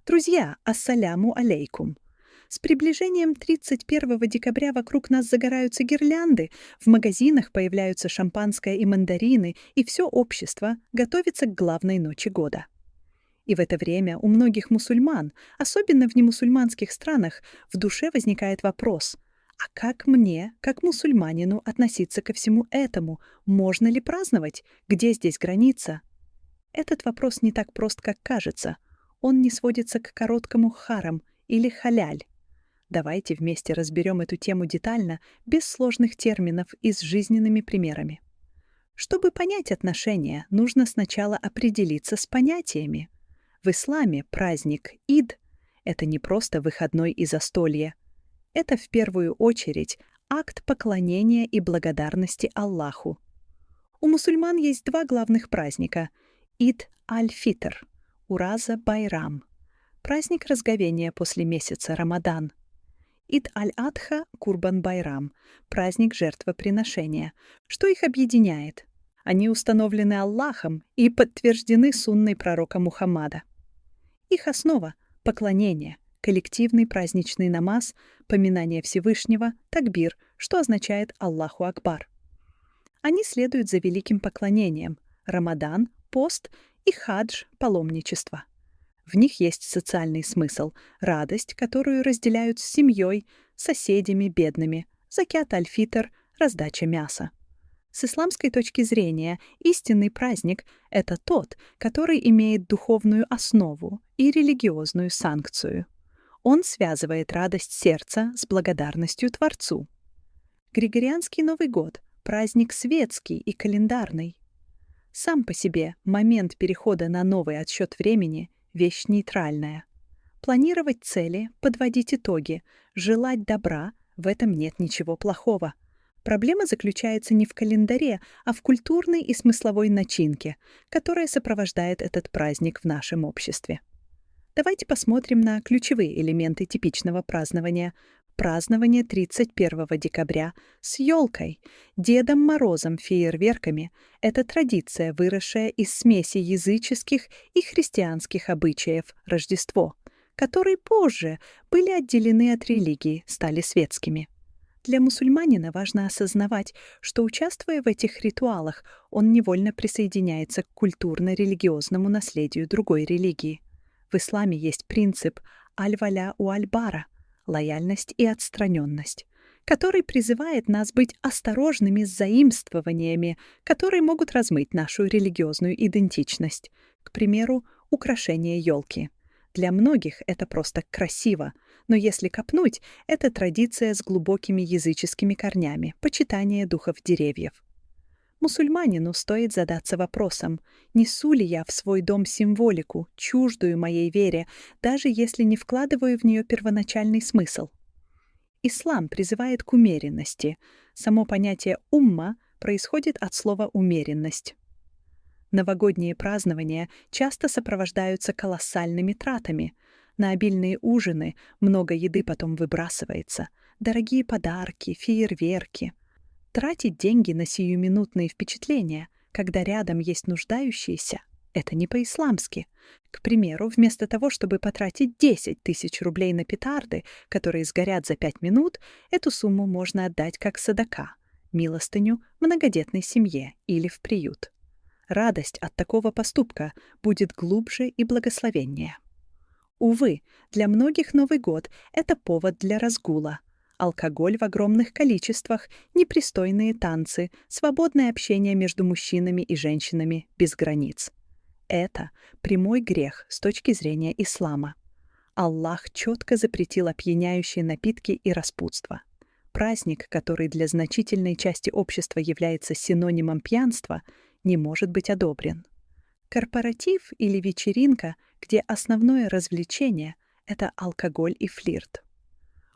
Друзья, ассаляму алейкум! С приближением 31 декабря вокруг нас загораются гирлянды, в магазинах появляются шампанское и мандарины, и все общество готовится к главной ночи года. И в это время у многих мусульман, особенно в немусульманских странах, в душе возникает вопрос: а как мне, как мусульманину, относиться ко всему этому? Можно ли праздновать? Где здесь граница? Этот вопрос не так прост, как кажется. Он не сводится к короткому харам или халяль. Давайте вместе разберем эту тему детально, без сложных терминов и с жизненными примерами. Чтобы понять отношения, нужно сначала определиться с понятиями. В исламе праздник Ид — это не просто выходной и застолье. Это в первую очередь акт поклонения и благодарности Аллаху. У мусульман есть два главных праздника — Ид аль-Фитр, Ураза Байрам, праздник разговения после месяца Рамадан. Ид аль-Адха, Курбан Байрам, праздник жертвоприношения. Что их объединяет? Они установлены Аллахом и подтверждены сунной пророка Мухаммада. Их основа — поклонение, коллективный праздничный намаз, поминание Всевышнего, такбир, что означает Аллаху Акбар. Они следуют за великим поклонением — Рамадан, пост и хадж, паломничество. В них есть социальный смысл, радость, которую разделяют с семьей, соседями, бедными, закят аль-фитр, раздача мяса. С исламской точки зрения, истинный праздник — это тот, который имеет духовную основу и религиозную санкцию. Он связывает радость сердца с благодарностью Творцу. Григорианский Новый год — праздник светский и календарный. Сам по себе момент перехода на новый отсчет времени — вещь нейтральная. Планировать цели, подводить итоги, желать добра — в этом нет ничего плохого. Проблема заключается не в календаре, а в культурной и смысловой начинке, которая сопровождает этот праздник в нашем обществе. Давайте посмотрим на ключевые элементы типичного празднования. Празднование 31 декабря с елкой, Дедом Морозом, фейерверками — это традиция, выросшая из смеси языческих и христианских обычаев Рождество, которые позже были отделены от религии, стали светскими. Для мусульманина важно осознавать, что, участвуя в этих ритуалах, он невольно присоединяется к культурно-религиозному наследию другой религии. В исламе есть принцип «аль-валя у аль-бара» — лояльность и отстраненность, который призывает нас быть осторожными с заимствованиями, которые могут размыть нашу религиозную идентичность. К примеру, украшение елки. Для многих это просто красиво, но если копнуть, это традиция с глубокими языческими корнями, почитание духов деревьев. Мусульманину стоит задаться вопросом: несу ли я в свой дом символику, чуждую моей вере, даже если не вкладываю в нее первоначальный смысл? Ислам призывает к умеренности. Само понятие «умма» происходит от слова «умеренность». Новогодние празднования часто сопровождаются колоссальными тратами. На обильные ужины много еды потом выбрасывается, дорогие подарки, фейерверки. Тратить деньги на сиюминутные впечатления, когда рядом есть нуждающиеся, это не по-исламски. К примеру, вместо того, чтобы потратить 10 тысяч рублей на петарды, которые сгорят за 5 минут, эту сумму можно отдать как садака, милостыню многодетной семье или в приют. Радость от такого поступка будет глубже и благословеннее. Увы, для многих Новый год — это повод для разгула. Алкоголь в огромных количествах, непристойные танцы, свободное общение между мужчинами и женщинами без границ. Это прямой грех с точки зрения ислама. Аллах четко запретил опьяняющие напитки и распутство. Праздник, который для значительной части общества является синонимом пьянства, не может быть одобрен. Корпоратив или вечеринка, где основное развлечение — это алкоголь и флирт.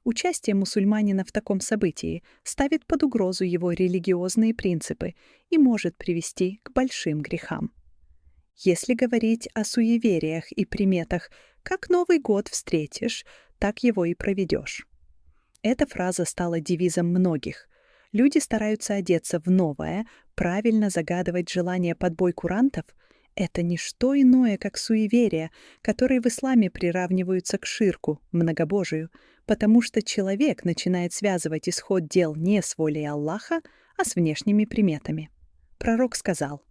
Участие мусульманина в таком событии ставит под угрозу его религиозные принципы и может привести к большим грехам. Если говорить о суевериях и приметах, как Новый год встретишь, так его и проведешь. Эта фраза стала девизом многих. Люди стараются одеться в новое, правильно загадывать желание под бой курантов. Это не что иное, как суеверия, которые в исламе приравниваются к ширку, многобожию, потому что человек начинает связывать исход дел не с волей Аллаха, а с внешними приметами. Пророк сказал: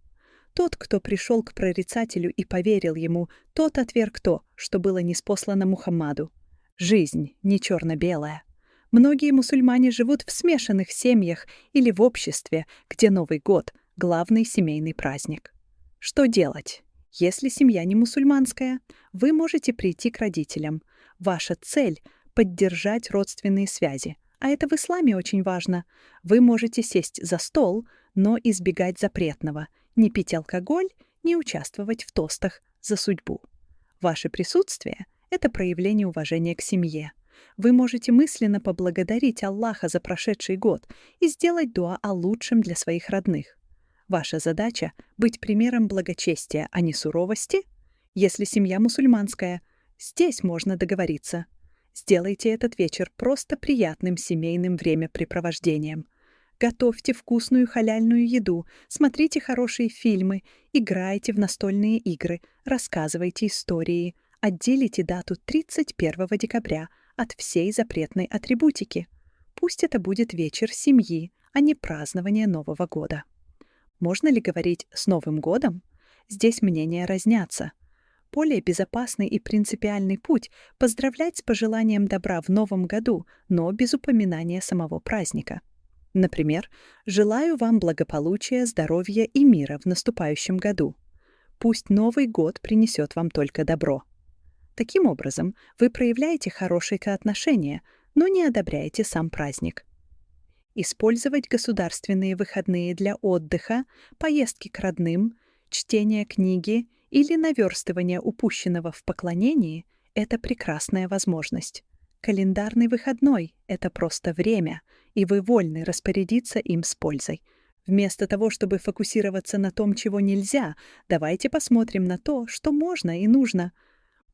«Тот, кто пришел к прорицателю и поверил ему, тот отверг то, что было ниспослано Мухаммаду. Жизнь не черно-белая. Многие мусульмане живут в смешанных семьях или в обществе, где Новый год — главный семейный праздник. Что делать? Если семья не мусульманская, вы можете прийти к родителям. Ваша цель — поддержать родственные связи, а это в исламе очень важно. Вы можете сесть за стол, но избегать запретного, не пить алкоголь, не участвовать в тостах за судьбу. Ваше присутствие — это проявление уважения к семье. Вы можете мысленно поблагодарить Аллаха за прошедший год и сделать дуа о лучшем для своих родных. Ваша задача — быть примером благочестия, а не суровости. Если семья мусульманская, здесь можно договориться. Сделайте этот вечер просто приятным семейным времяпрепровождением. Готовьте вкусную халяльную еду, смотрите хорошие фильмы, играйте в настольные игры, рассказывайте истории, отделите дату 31 декабря от всей запретной атрибутики. Пусть это будет вечер семьи, а не празднование Нового года. Можно ли говорить «с Новым годом»? Здесь мнения разнятся. Более безопасный и принципиальный путь — поздравлять с пожеланием добра в Новом году, но без упоминания самого праздника. Например, «Желаю вам благополучия, здоровья и мира в наступающем году. Пусть Новый год принесет вам только добро». Таким образом, вы проявляете хорошие отношения, но не одобряете сам праздник. Использовать государственные выходные для отдыха, поездки к родным, чтения книги или наверстывания упущенного в поклонении — это прекрасная возможность. Календарный выходной — это просто время, и вы вольны распорядиться им с пользой. Вместо того, чтобы фокусироваться на том, чего нельзя, давайте посмотрим на то, что можно и нужно.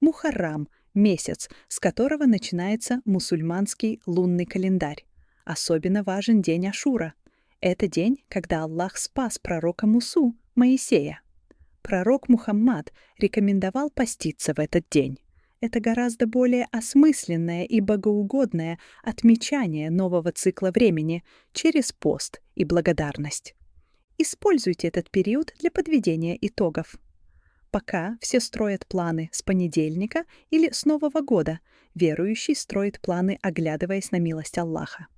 Мухаррам — месяц, с которого начинается мусульманский лунный календарь. Особенно важен день Ашура. Это день, когда Аллах спас пророка Мусу, Моисея. Пророк Мухаммад рекомендовал поститься в этот день. Это гораздо более осмысленное и богоугодное отмечание нового цикла времени через пост и благодарность. Используйте этот период для подведения итогов. Пока все строят планы с понедельника или с Нового года, верующий строит планы, оглядываясь на милость Аллаха.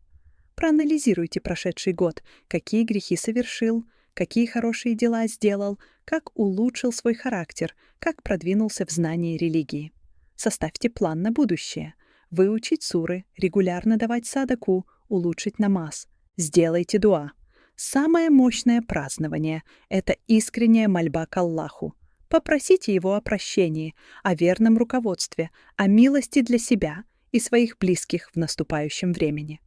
Проанализируйте прошедший год, какие грехи совершил, какие хорошие дела сделал, как улучшил свой характер, как продвинулся в знании религии. Составьте план на будущее. Выучить суры, регулярно давать садаку, улучшить намаз. Сделайте дуа. Самое мощное празднование — это искренняя мольба к Аллаху. Попросите Его о прощении, о верном руководстве, о милости для себя и своих близких в наступающем времени.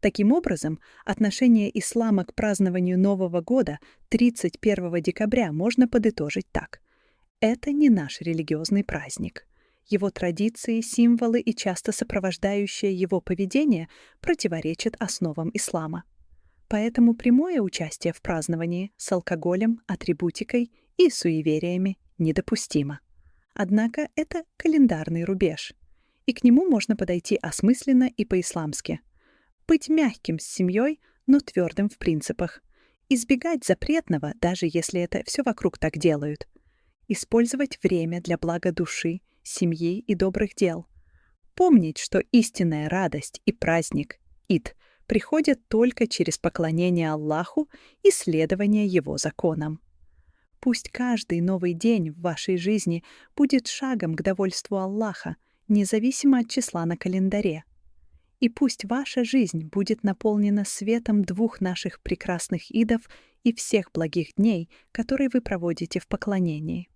Таким образом, отношение ислама к празднованию Нового года 31 декабря можно подытожить так. Это не наш религиозный праздник. Его традиции, символы и часто сопровождающее его поведение противоречат основам ислама. Поэтому прямое участие в праздновании с алкоголем, атрибутикой и суевериями недопустимо. Однако это календарный рубеж, и к нему можно подойти осмысленно и по-исламски. Быть мягким с семьей, но твердым в принципах. Избегать запретного, даже если это все вокруг так делают. Использовать время для блага души, семьи и добрых дел. Помнить, что истинная радость и праздник, Ид, приходят только через поклонение Аллаху и следование Его законам. Пусть каждый новый день в вашей жизни будет шагом к довольству Аллаха, независимо от числа на календаре. И пусть ваша жизнь будет наполнена светом двух наших прекрасных идов и всех благих дней, которые вы проводите в поклонении.